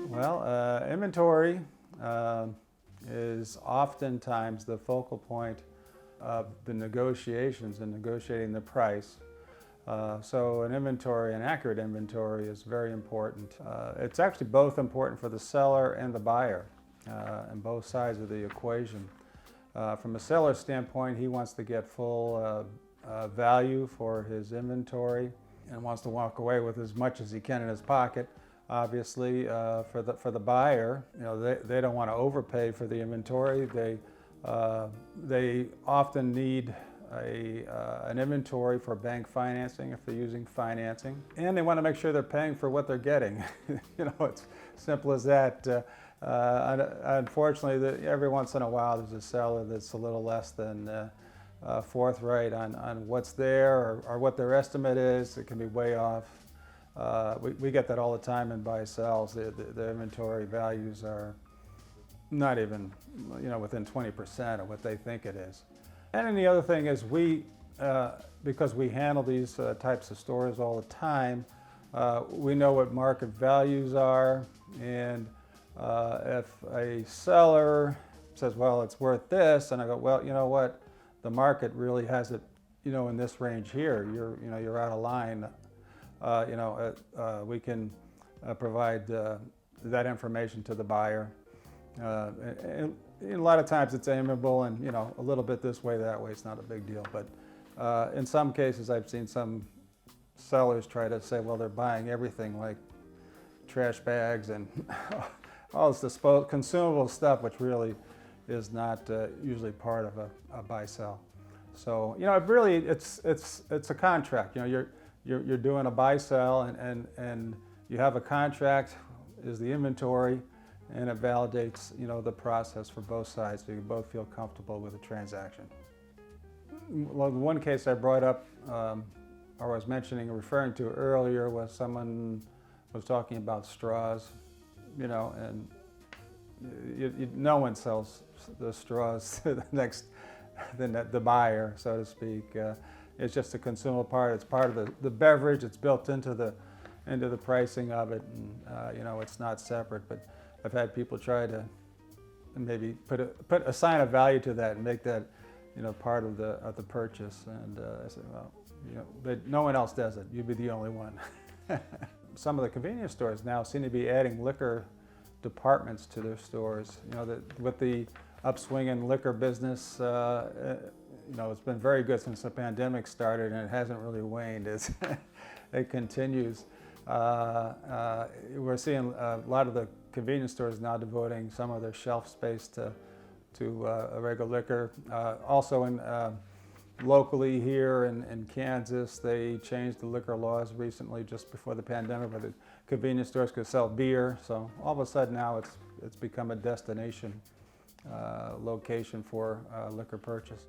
Well, inventory is oftentimes the focal point of the negotiations and negotiating the price. So an accurate inventory is very important. It's actually both important for the seller and the buyer and both sides of the equation. From a seller's standpoint, he wants to get full value for his inventory and wants to walk away with as much as he can in his pocket. Obviously, for the buyer, they don't want to overpay for the inventory. They often need an inventory for bank financing if they're using financing, and they want to make sure they're paying for what they're getting. It's simple as that. Unfortunately, every once in a while, there's a seller that's a little less than forthright on what's there or what their estimate is. It can be way off. We get that all the time in buy-sells. The inventory values are not even, within 20% of what they think it is. And then the other thing is because we handle these types of stores all the time, we know what market values are. And if a seller says, well, it's worth this, and I go, well, you know what, the market really has it, in this range here. You're out of line. We can provide that information to the buyer. And a lot of times it's amiable and, a little bit this way, that way, it's not a big deal. But in some cases, I've seen some sellers try to say, well, they're buying everything like trash bags and all this consumable stuff, which really is not usually part of a buy-sell. So, it's a contract. You're doing a buy-sell and you have a contract is the inventory, and it validates, the process for both sides, so you both feel comfortable with the transaction. Well, one case I brought up, or was referring to earlier, was someone was talking about straws, and no one sells the straws to the buyer, so to speak. It's just a consumable part. It's part of the beverage. It's built into the pricing of it, and it's not separate. But I've had people try to maybe assign a value to that and make that part of the purchase. And I said, well, but no one else does it. You'd be the only one. Some of the convenience stores now seem to be adding liquor departments to their stores. With the upswing in liquor business, it's been very good since the pandemic started, and it hasn't really waned. It continues. We're seeing a lot of the convenience stores now devoting some of their shelf space to regular liquor. Also locally here in Kansas, they changed the liquor laws recently, just before the pandemic, where the convenience stores could sell beer. So all of a sudden now it's become a destination location for liquor purchase.